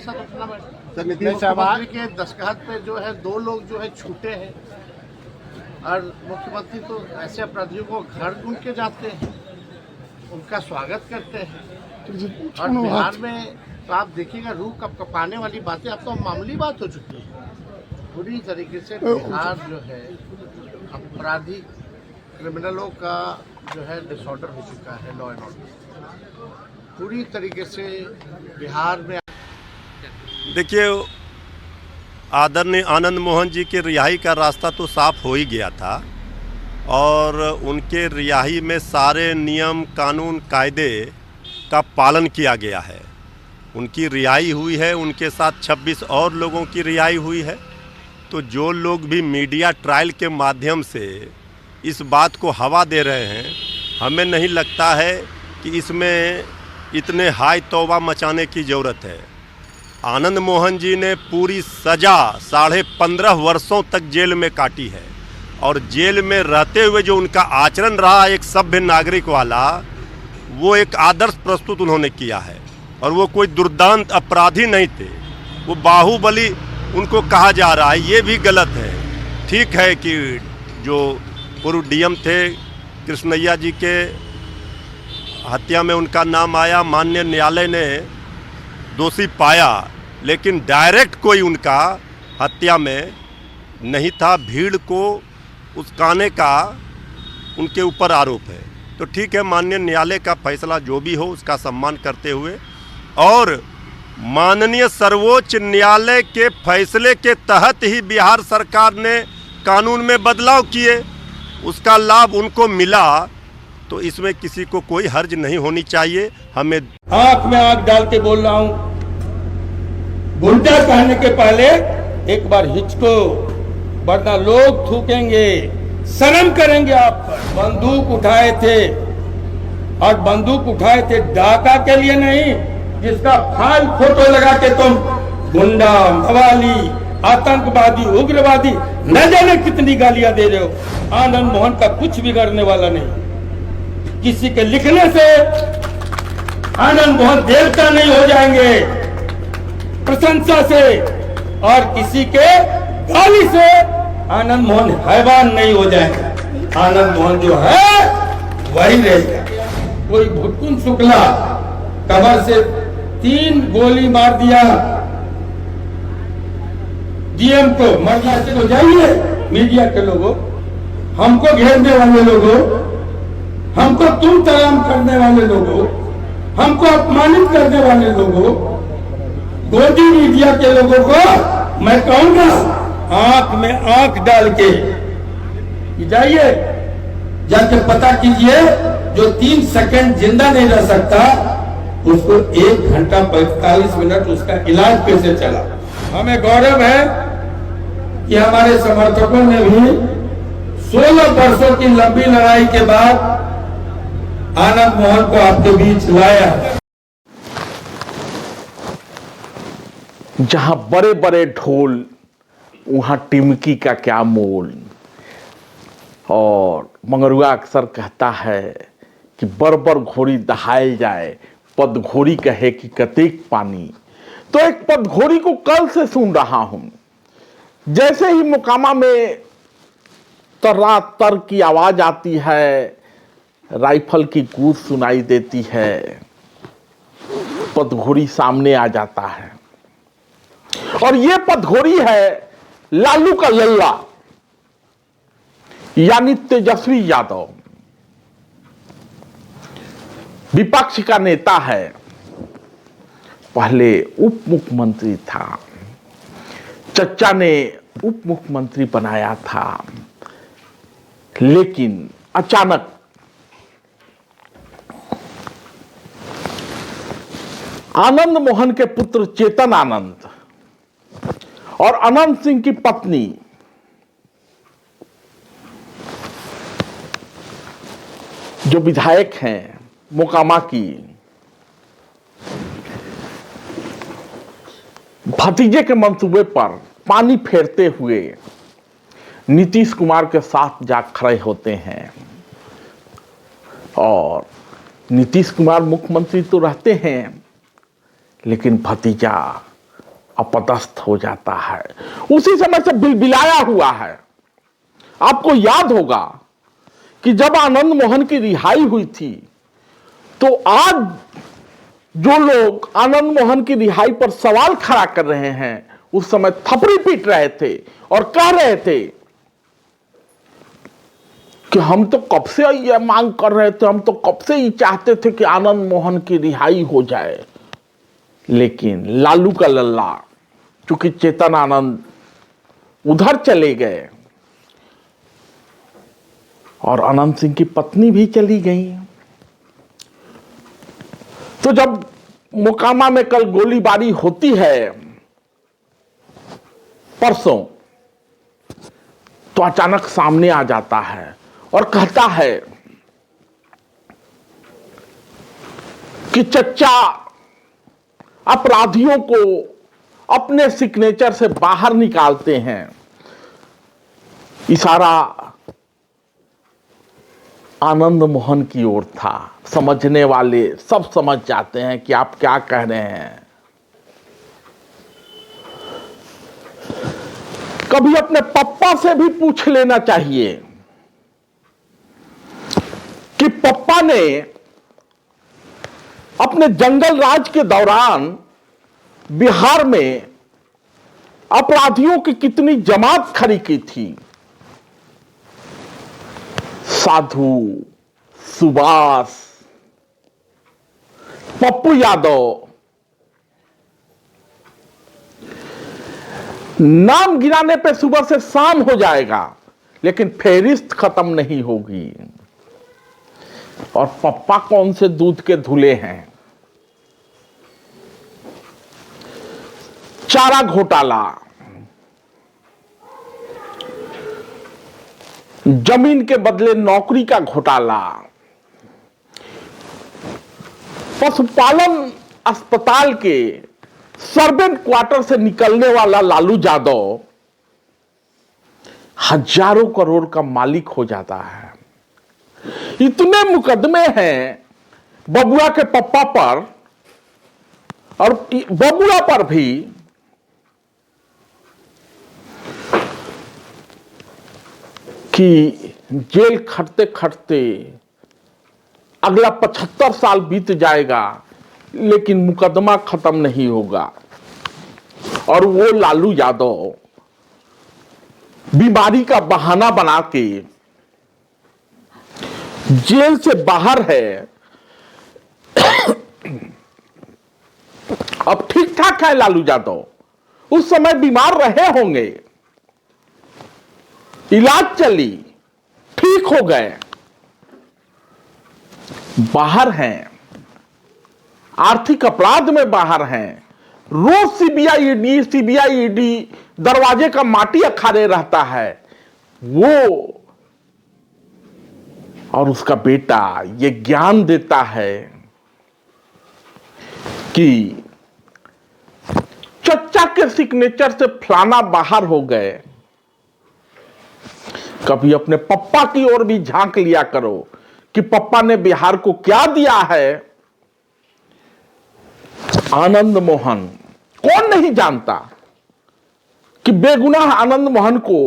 साथ उठना बैठना। नीतीश साहब के दस्तखत पे जो है 2 लोग जो है छूटे हैं और मुख्यमंत्री तो ऐसे अपराधियों को घर ढूंढ के जाते हैं, उनका स्वागत करते हैं। और बिहार में तो आप देखिएगा रूह कपकपाने वाली बातें अब तो मामूली बात हो चुकी है। पूरी तरीके से बिहार जो है अपराधी क्रिमिनलों का जो है डिसऑर्डर हो चुका है, लॉ एंड ऑर्डर पूरी तरीके से बिहार में। देखिए, आदरणीय आनंद मोहन जी के रिहाई का रास्ता तो साफ हो ही गया था और उनके रिहाई में सारे नियम कानून कायदे का पालन किया गया है। उनकी रिहाई हुई है, उनके साथ 26 और लोगों की रिहाई हुई है। तो जो लोग भी मीडिया ट्रायल के माध्यम से इस बात को हवा दे रहे हैं, हमें नहीं लगता है कि इसमें इतने हाई तौबा मचाने की ज़रूरत है। आनंद मोहन जी ने पूरी सज़ा 15.5 वर्षों तक जेल में काटी है और जेल में रहते हुए जो उनका आचरण रहा एक सभ्य नागरिक वाला, वो एक आदर्श प्रस्तुत उन्होंने किया है। और वो कोई दुर्दांत अपराधी नहीं थे, वो बाहुबली उनको कहा जा रहा है, ये भी गलत है। ठीक है कि जो पूर्व डीएम थे कृष्णैया जी के हत्या में उनका नाम आया, माननीय न्यायालय ने दोषी पाया, लेकिन डायरेक्ट कोई उनका हत्या में नहीं था। भीड़ को उस्काने का उनके ऊपर आरोप है। तो ठीक है, माननीय न्यायालय का फैसला जो भी हो उसका सम्मान करते हुए और माननीय सर्वोच्च न्यायालय के फैसले के तहत ही बिहार सरकार ने कानून में बदलाव किए, उसका लाभ उनको मिला। तो इसमें किसी को कोई हर्ज नहीं होनी चाहिए। हमें आंख में आंख डाल के बोल रहा हूं, गुंडा कहने के पहले एक बार हिचको, वरना लोग थूकेंगे, शर्म करेंगे आप पर। बंदूक उठाए थे और बंदूक उठाए थे डाका के लिए नहीं, जिसका फाइल फोटो लगा के तुम गुंडा, मवाली, आतंकवादी, उग्रवादी न जाने कितनी गालियां दे रहे हो। आनंद मोहन का कुछ बिगड़ने वाला नहीं। किसी के लिखने से आनंद मोहन देवता नहीं हो जाएंगे, प्रशंसा से, और किसी के गाली से आनंद मोहन हैवान नहीं हो जाएंगे। आनंद मोहन जो है वही रहेगा। कोई भुटकुन शुक्ला कमर से 3 गोली मार दिया डीएम को, मरना से तो जाइए मीडिया के लोगों, हमको घेरने वाले लोगों, हमको तुम तलाम करने वाले लोगों, हमको अपमानित करने वाले लोगों, गोदी मीडिया के लोगों को मैं कहूंगा आंख में आंख डाल के जाइए, जाके पता कीजिए जो 3 सेकंड जिंदा नहीं रह सकता उसको 1 घंटा 45 मिनट उसका इलाज कैसे चला। हमें गौरव है कि हमारे समर्थकों ने भी 16 वर्षों की लंबी लड़ाई के बाद आनंद मोहन को आपके बीच लाया। जहां बड़े बड़े ढोल वहां टिमकी का क्या मोल। और मंगरुआ अक्सर कहता है कि बरबर घोड़ी दहायल जाए, पद घोड़ी कहे कि कतेक पानी। तो एक पद घोड़ी को कल से सुन रहा हूं। जैसे ही मुकामा में तर्रातर की आवाज आती है, राइफल की गूंज सुनाई देती है, पदघोड़ी सामने आ जाता है। और ये पदघोड़ी है लालू का लल्ला, यानी तेजस्वी यादव। विपक्ष का नेता है, पहले उप मुख्यमंत्री था, चचा ने उप मुख्यमंत्री बनाया था, लेकिन अचानक आनंद मोहन के पुत्र चेतन आनंद और अनंत सिंह की पत्नी जो विधायक हैं मोकामा की, भतीजे के मंसूबे पर पानी फेरते हुए नीतीश कुमार के साथ जा खड़े होते हैं। और नीतीश कुमार मुख्यमंत्री तो रहते हैं, लेकिन भतीजा अपदस्थ हो जाता है, उसी समय से बिलबिलाया हुआ है। आपको याद होगा कि जब आनंद मोहन की रिहाई हुई थी तो आज जो लोग आनंद मोहन की रिहाई पर सवाल खड़ा कर रहे हैं उस समय थपड़ी पीट रहे थे और कह रहे थे कि हम तो कब से यह मांग कर रहे थे, हम तो कब से ही चाहते थे कि आनंद मोहन की रिहाई हो जाए। लेकिन लालू का लल्ला, चूंकि चेतन आनंद उधर चले गए और अनंत सिंह की पत्नी भी चली गई, तो जब मोकामा में कल गोलीबारी होती है परसों, तो अचानक सामने आ जाता है और कहता है कि चच्चा अपराधियों को अपने सिग्नेचर से बाहर निकालते हैं। इशारा आनंद मोहन की ओर था। समझने वाले सब समझ जाते हैं कि आप क्या कह रहे हैं। कभी अपने पप्पा से भी पूछ लेना चाहिए कि पप्पा ने अपने जंगल राज के दौरान बिहार में अपराधियों की कितनी जमात खड़ी की थी। साधु, सुभाष, पप्पू यादव, नाम गिनाने पे सुबह से शाम हो जाएगा, लेकिन फेरिस्त खत्म नहीं होगी। और पप्पा कौन से दूध के धुले हैं। चारा घोटाला, जमीन के बदले नौकरी का घोटाला, पशुपालन अस्पताल के सर्वेंट क्वार्टर से निकलने वाला लालू यादव हजारों करोड़ का मालिक हो जाता है। इतने मुकदमे हैं बबुआ के पप्पा पर और बबुआ पर भी कि जेल खटते खटते अगला 75 साल बीत जाएगा, लेकिन मुकदमा खत्म नहीं होगा। और वो लालू यादव बीमारी का बहाना बना के जेल से बाहर है। अब ठीक ठाक है लालू यादव, उस समय बीमार रहे होंगे, इलाज चली, ठीक हो गए, बाहर हैं, आर्थिक अपराध में बाहर हैं। रोज सीबीआई ईडी दरवाजे का माटी अखाड़े रहता है वो, और उसका बेटा ये ज्ञान देता है कि चच्चा के सिग्नेचर से फलाना बाहर हो गए। कभी अपने पप्पा की ओर भी झांक लिया करो कि पप्पा ने बिहार को क्या दिया है। आनंद मोहन, कौन नहीं जानता कि बेगुनाह आनंद मोहन को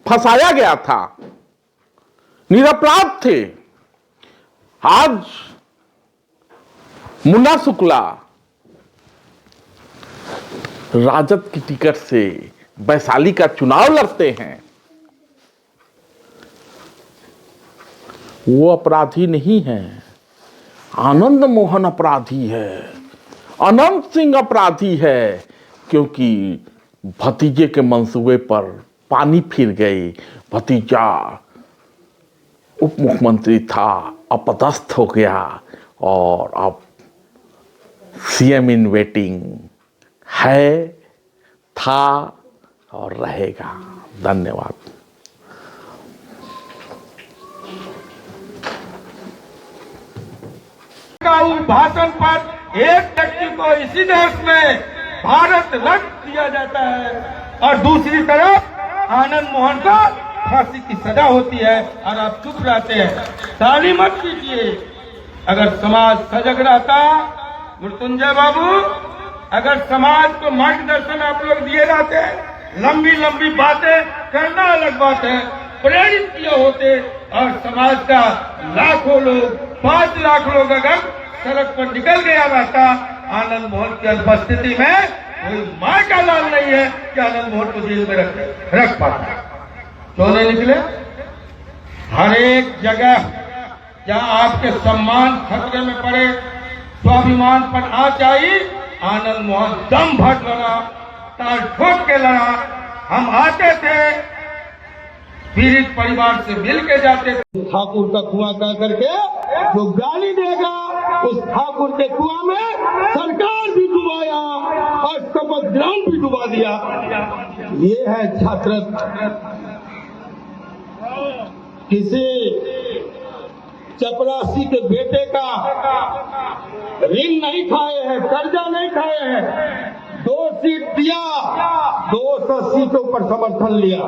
फंसाया गया था, निरपराध थे। आज मुन्ना शुक्ला राजद की टिकट से वैशाली का चुनाव लड़ते हैं। वो अपराधी नहीं है, आनंद मोहन अपराधी है, अनंत सिंह अपराधी है, क्योंकि भतीजे के मंसूबे पर पानी फिर गई। भतीजा उप मुख्यमंत्री था, अपदस्थ हो गया और अब सीएम इन वेटिंग है, था और रहेगा। धन्यवाद। भाषण पर एक व्यक्ति को इसी देश में भारत रत्न दिया जाता है और दूसरी तरफ आनंद मोहन को फांसी की सजा होती है और आप चुप रहते हैं। ताली मत कीजिए। अगर समाज सजग रहता, मृत्युंजय बाबू, अगर समाज को मार्गदर्शन आप लोग दिए जाते, लंबी लंबी बातें करना अलग बात है, प्रेरित किए होते और समाज का लाखों लोग, 5 लाख लोग अगर सड़क पर निकल गया रहता आनंद मोहन की अनुपस्थिति में, कोई मां का लाल नहीं है कि आनंद मोहन को जेल में रख पाता। क्यों नहीं निकले? हर एक जगह जहां आपके सम्मान खतरे में पड़े, स्वाभिमान पर आँच आई, आनंद मोहन दम भर लड़ा, ताल ठोक के लड़ा। हम आते थे, पीड़ित परिवार से मिल के जाते थे। ठाकुर का कुआं कह करके जो गाली देगा, उस ठाकुर के कुआं में सरकार भी डुबाया और शपथ ग्राउंड भी डुबा दिया। ये है छात्र। किसी चपरासी के बेटे का ऋण नहीं खाए हैं, कर्जा नहीं खाए हैं, 2 सीट दिया, 200 सीटों पर समर्थन लिया।